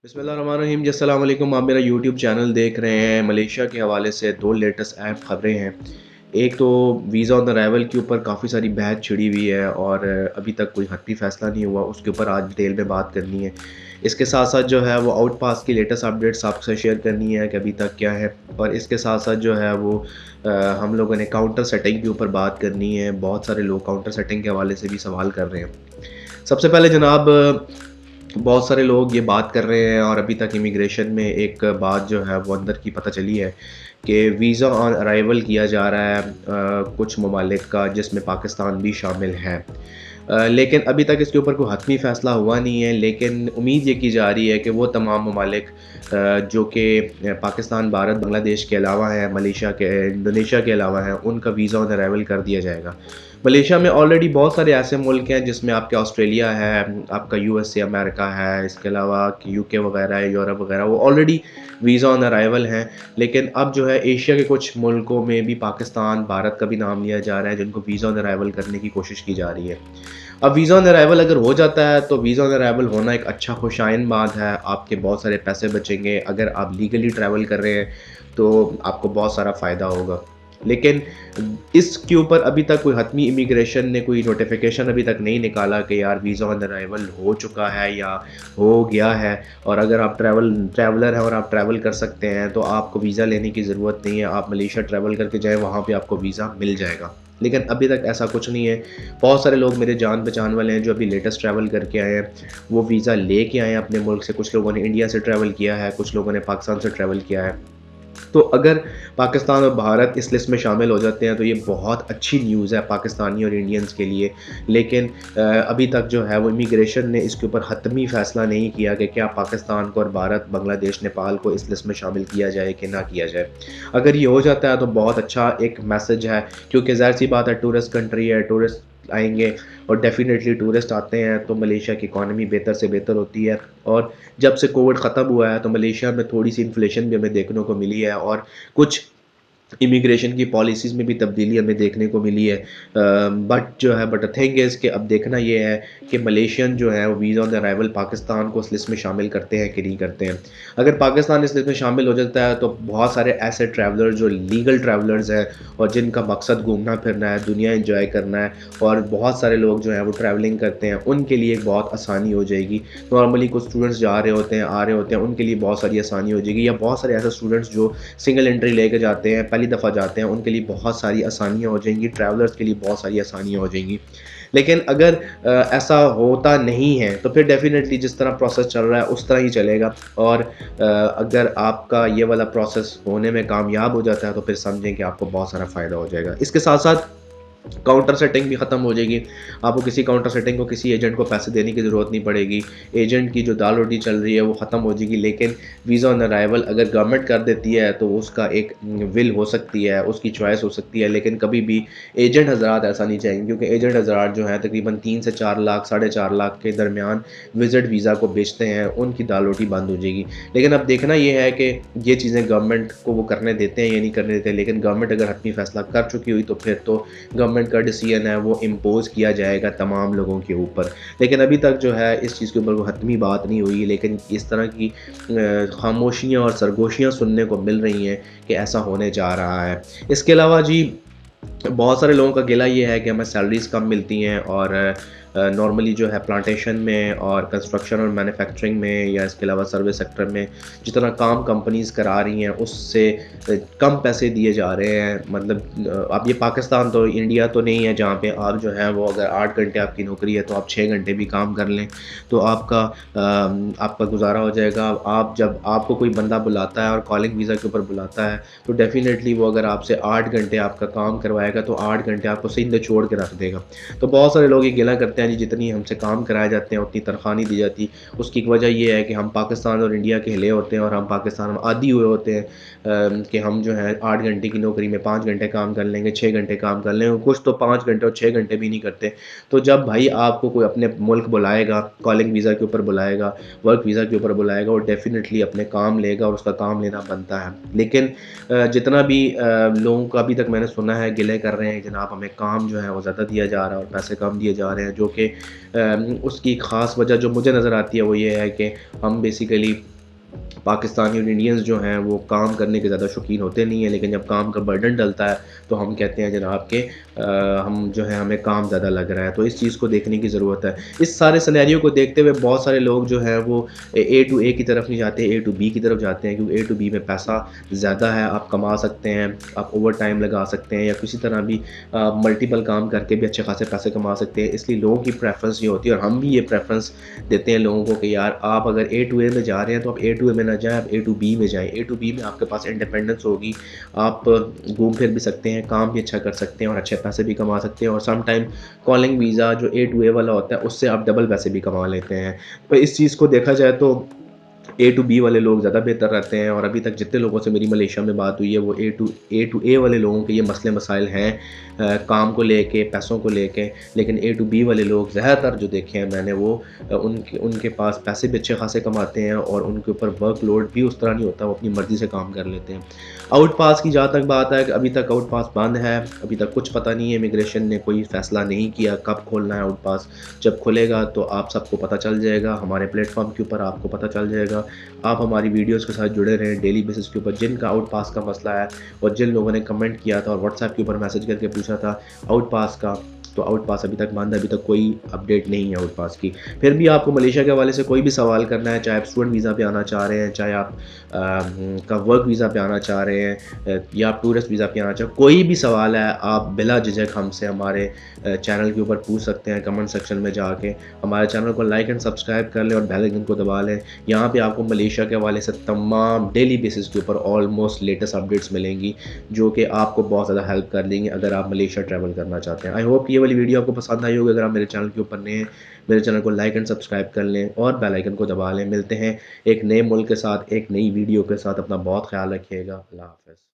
बिस्मिल्लाह रहमान रहीम जी, अस्सलाम वालेकुम। आप मेरा यूट्यूब चैनल देख रहे हैं। मलेशिया के हवाले से दो लेटेस्ट अहम खबरें हैं। एक तो वीज़ा ऑन अराइवल के ऊपर काफ़ी सारी बहस छिड़ी हुई है और अभी तक कोई हतमी फ़ैसला नहीं हुआ, उसके ऊपर आज डिटेल में बात करनी है। इसके साथ साथ जो है वो आउट पास की लेटेस्ट अपडेट्स आपसे शेयर करनी है कि अभी तक क्या है, और इसके साथ साथ जो है वो हम लोगों ने काउंटर सेटिंग के ऊपर बात करनी है। बहुत सारे लोग काउंटर सेटिंग के हवाले से भी सवाल कर रहे हैं। सबसे पहले जनाब, बहुत सारे लोग ये बात कर रहे हैं और अभी तक इमिग्रेशन में एक बात जो है वो अंदर की पता चली है कि वीज़ा ऑन अराइवल किया जा रहा है कुछ ममालिक का, जिसमें पाकिस्तान भी शामिल है। लेकिन अभी तक इसके ऊपर कोई हतमी फ़ैसला हुआ नहीं है, लेकिन उम्मीद ये की जा रही है कि वो तमाम ममालिक जो कि पाकिस्तान, भारत, बांग्लादेश के अलावा हैं, मलेशिया के, इंडोनेशिया के अलावा हैं, उनका वीज़ा ऑन अराइवल कर दिया जाएगा। मलेशिया में ऑलरेडी बहुत सारे ऐसे मुल्क हैं जिसमें आपके ऑस्ट्रेलिया है, आपका यूएसए अमेरिका है, इसके अलावा यूके वगैरह है, यूरोप वगैरह, वो ऑलरेडी वीज़ा ऑन अराइवल हैं। लेकिन अब जो है एशिया के कुछ मुल्कों में भी पाकिस्तान, भारत का भी नाम लिया जा रहा है जिनको वीज़ा ऑन अराइवल करने की कोशिश की जा रही है। अब वीज़ा ऑन अराइवल अगर हो जाता है तो वीज़ा ऑन अराइवल होना एक अच्छा खुशाइन बात है। आपके बहुत सारे पैसे बचेंगे। अगर आप लीगली ट्रैवल कर रहे हैं तो आपको बहुत सारा फ़ायदा होगा। लेकिन इसके ऊपर अभी तक कोई हतमी इमिग्रेशन ने कोई नोटिफिकेशन अभी तक नहीं निकाला कि यार वीज़ा ऑन अराइवल हो चुका है या हो गया है। और अगर आप ट्रैवलर हैं और आप ट्रैवल कर सकते हैं तो आपको वीज़ा लेने की ज़रूरत नहीं है। आप मलेशिया ट्रैवल करके जाएँ, वहाँ पे आपको वीज़ा मिल जाएगा। लेकिन अभी तक ऐसा कुछ नहीं है। बहुत सारे लोग मेरे जान पहचान वाले हैं जो अभी लेटेस्ट ट्रैवल करके आए हैं, वो वीज़ा लेके आए हैं अपने मुल्क से। कुछ लोगों ने इंडिया से ट्रैवल किया है, कुछ लोगों ने पाकिस्तान से ट्रैवल किया है। तो अगर पाकिस्तान और भारत इस लिस्ट में शामिल हो जाते हैं तो ये बहुत अच्छी न्यूज़ है पाकिस्तानी और इंडियंस के लिए। लेकिन अभी तक जो है वो इमिग्रेशन ने इसके ऊपर हतमी फ़ैसला नहीं किया कि क्या पाकिस्तान को और भारत, बांग्लादेश, नेपाल को इस लिस्ट में शामिल किया जाए कि ना किया जाए। अगर ये हो जाता है तो बहुत अच्छा एक मैसेज है, क्योंकि ज़ाहिर-सी बात है टूरिस्ट कंट्री है, टूरिस्ट आएँगे और डेफ़िनेटली टूरिस्ट आते हैं तो मलेशिया की इकॉनमी बेहतर से बेहतर होती है। और जब से कोविड ख़त्म हुआ है तो मलेशिया में थोड़ी-सी इन्फ्लेशन भी हमें देखने को मिली है और कुछ इमिग्रेशन की पॉलिसीज़ में भी तब्दीली हमें देखने को मिली है। बट द थिंग इज़ कि अब देखना ये है कि मलेशियन जो है वो वीज़ा ऑन अराइवल पाकिस्तान को उस लिस्ट में शामिल करते हैं कि नहीं करते हैं। अगर पाकिस्तान इस लिस्ट में शामिल हो जाता है तो बहुत सारे ऐसे ट्रैवलर जो लीगल ट्रैवलर्स हैं और जिनका मकसद घूमना फिरना है, दुनिया एंजॉय करना है, और बहुत सारे लोग जो हैं वो ट्रैवलिंग करते हैं, उनके लिए एक बहुत आसानी हो जाएगी। नॉर्मली कुछ स्टूडेंट्स जा रहे होते हैं, आ रहे होते हैं, उनके लिए बहुत सारी आसानी हो जाएगी। या बहुत सारे ऐसे स्टूडेंट्स जो सिंगल एंट्री लेके जाते हैं, पहली दफ़ा जाते हैं, उनके लिए बहुत सारी आसानियाँ हो जाएँगी, ट्रैवलर्स के लिए बहुत सारी आसानियाँ हो जाएँगी। लेकिन अगर ऐसा होता नहीं है तो फिर डेफ़िनेटली जिस तरह प्रोसेस चल रहा है उस तरह ही चलेगा। और अगर आपका ये वाला प्रोसेस होने में कामयाब हो जाता है तो फिर समझें कि आपको बहुत सारा फ़ायदा हो जाएगा। इसके साथ-साथ काउंटर सेटिंग भी ख़त्म हो जाएगी। आपको किसी काउंटर सेटिंग को, किसी एजेंट को पैसे देने की ज़रूरत नहीं पड़ेगी। एजेंट की जो दाल-रोटी चल रही है वो ख़त्म हो जाएगी। लेकिन वीज़ा ऑन अराइवल अगर गवर्नमेंट कर देती है तो उसका एक विल हो सकती है, उसकी चॉइस हो सकती है। लेकिन कभी भी एजेंट हज़रात ऐसा नहीं चाहेंगे, क्योंकि एजेंट हज़रात जो हैं तकरीबन 3 से 4 लाख, साढ़े 4 लाख के दरमियान विज़िट वीज़ा को बेचते हैं, उनकी दाल-रोटी बंद हो जाएगी। लेकिन अब देखना ये है कि ये चीज़ें गवर्नमेंट को वो करने देते हैं या नहीं करने देते। लेकिन गवर्नमेंट अगर हतमी फ़ैसला कर चुकी हुई तो फिर तो गवर्नमेंट का डिसीजन है वो इम्पोज़ किया जाएगा तमाम लोगों के ऊपर। लेकिन अभी तक जो है इस चीज़ के ऊपर कोई हतमी बात नहीं हुई। लेकिन इस तरह की खामोशियाँ और सरगोशियाँ सुनने को मिल रही हैं कि ऐसा होने जा रहा है। इसके अलावा जी, बहुत सारे लोगों का गिला ये है कि हमें सैलरीज़ कम मिलती हैं और नॉर्मली जो है प्लांटेशन में और कंस्ट्रक्शन और मैन्युफैक्चरिंग में या इसके अलावा सर्विस सेक्टर में जितना काम कंपनीज़ करा रही हैं उससे कम पैसे दिए जा रहे हैं। मतलब अब ये पाकिस्तान तो इंडिया तो नहीं है जहाँ पे आप जो है वो अगर 8 घंटे आपकी नौकरी है तो आप 6 घंटे भी काम कर लें तो आपका गुज़ारा हो जाएगा। आप जब आपको कोई बंदा बुलाता है और कॉलिंग वीज़ा के ऊपर बुलाता है तो डेफ़िनेटली वो अगर आपसे 8 घंटे आपका काम करवाएगा तो 8 घंटे आपको सीधे छोड़ के रख देगा। तो बहुत सारे लोग ये गिला करते हैं जी, जितनी हमसे काम कराए जाते हैं उतनी तनख्वाह नहीं दी जाती। उसकी एक वजह ये है कि हम पाकिस्तान और इंडिया के हिले होते हैं और हम पाकिस्तान में आदी हुए होते हैं कि हम जो है 8 घंटे की नौकरी में 5 घंटे काम कर लेंगे, 6 घंटे काम कर लेंगे, कुछ तो 5 घंटे और 6 घंटे भी नहीं करते। तो जब भाई आपको कोई अपने मुल्क बुलाएगा, कॉलिंग वीज़ा के ऊपर बुलाएगा, वर्क वीज़ा के ऊपर बुलाएगा, वो डेफ़िनेटली अपने काम लेगा और उसका काम लेना बनता है। लेकिन जितना भी लोगों का अभी तक मैंने सुना है गिले कर रहे हैं, जनाब हमें काम जो है वो ज़्यादा दिया जा रहा है और पैसे कम दिए जा रहे हैं, जो کہ اس کی خاص وجہ جو مجھے نظر آتی ہے وہ یہ ہے کہ ہم بیسیکلی پاکستانی اور انڈینز جو ہیں وہ کام کرنے کے زیادہ شوقین ہوتے نہیں ہیں، لیکن جب کام کا برڈن ڈلتا ہے تو ہم کہتے ہیں جناب کہ ہم جو ہے ہمیں کام زیادہ لگ رہا ہے، تو اس چیز کو دیکھنے کی ضرورت ہے۔ اس سارے سینیریو کو دیکھتے ہوئے بہت سارے لوگ جو ہیں وہ اے ٹو اے کی طرف نہیں جاتے، اے ٹو بی کی طرف جاتے ہیں، کیونکہ اے ٹو بی میں پیسہ زیادہ ہے، آپ کما سکتے ہیں، آپ اوور ٹائم لگا سکتے ہیں یا کسی طرح بھی ملٹیپل کام کر کے بھی اچھے خاصے پیسے کما سکتے ہیں، اس لیے لوگوں کی پریفرنس یہ ہوتی ہے اور ہم بھی یہ پریفرنس دیتے ہیں لوگوں کو کہ یار آپ اگر اے ٹو اے میں جا رہے ہیں تو آپ اے ٹو اے میں نہ جائیں، آپ اے ٹو بی میں جائیں۔ اے ٹو بی میں آپ کے پاس انڈیپینڈنس ہوگی، آپ گھوم پھر بھی سکتے ہیں، کام بھی اچھا کر سکتے ہیں اور اچھے پیسے بھی کما سکتے ہیں، اور سم ٹائم کالنگ ویزا جو اے ٹو اے والا ہوتا ہے اس سے آپ ڈبل پیسے بھی کما لیتے ہیں۔ تو اس چیز کو دیکھا جائے تو اے ٹو بی والے لوگ زیادہ بہتر رہتے ہیں، اور ابھی تک جتنے لوگوں سے میری ملیشیا میں بات ہوئی ہے وہ اے ٹو اے والے لوگوں کے یہ مسئلے مسائل ہیں کام کو لے کے، پیسوں کو لے کے، لیکن اے ٹو بی والے لوگ زیادہ تر جو دیکھے ہیں میں نے وہ ان کے پاس پیسے بھی اچھے خاصے کماتے ہیں اور ان کے اوپر ورک لوڈ بھی اس طرح نہیں ہوتا، وہ اپنی مرضی سے کام کر لیتے ہیں۔ آؤٹ پاس کی جہاں تک بات ہے کہ ابھی تک آؤٹ پاس بند ہے، ابھی تک کچھ پتہ نہیں ہے، امیگریشن نے کوئی فیصلہ نہیں کیا کب کھولنا ہے آؤٹ پاس۔ جب کھلے گا تو آپ سب کو پتہ چل جائے گا، ہمارے پلیٹ فارم کے اوپر آپ کو پتہ چل جائے گا۔ آپ ہماری ویڈیوز کے ساتھ جڑے رہیں ڈیلی بیسس کے اوپر، جن کا آؤٹ پاس کا مسئلہ ہے اور جن لوگوں نے کمنٹ کیا تھا اور واٹس ایپ کے اوپر میسج کر کے پوچھا تھا آؤٹ پاس کا، تو آؤٹ پاس ابھی تک بند ہے، ابھی تک کوئی اپڈیٹ نہیں ہے آؤٹ پاس کی۔ پھر بھی آپ کو ملیشیا کے حوالے سے کوئی بھی سوال کرنا ہے، چاہے آپ اسٹوڈنٹ ویزا پہ آنا چاہ رہے ہیں، چاہے آپ کا ورک ویزا پہ آنا چاہ رہے ہیں یا آپ ٹورسٹ ویزا پہ آنا چاہ رہے ہیں، کوئی بھی سوال ہے آپ بلا جھجک ہم سے ہمارے چینل کے اوپر پوچھ سکتے ہیں کمنٹ سیکشن میں جا کے۔ ہمارے چینل کو لائک اینڈ سبسکرائب کر لیں اور بیل آئیکن کو دبا لیں۔ یہاں پہ آپ کو ملیشیا کے حوالے سے تمام ڈیلی بیسس کے اوپر آلموسٹ لیٹسٹ اپڈیٹس ملیں گی، جو کہ آپ کو بہت زیادہ ہیلپ کر دیں گے اگر آپ ملیشیا ٹریول کرنا چاہتے ہیں۔ آئی ہوپ یہ والی ویڈیو آپ کو پسند آئی ہوگی۔ اگر آپ میرے چینل کے اوپر نئے ہیں، میرے چینل کو لائک اینڈ سبسکرائب کر لیں اور بیل آئیکن کو دبا لیں۔ ملتے ہیں ایک نئے ملک کے ساتھ، ایک نئی ویڈیو کے ساتھ۔ اپنا بہت خیال رکھیے گا۔ اللہ حافظ۔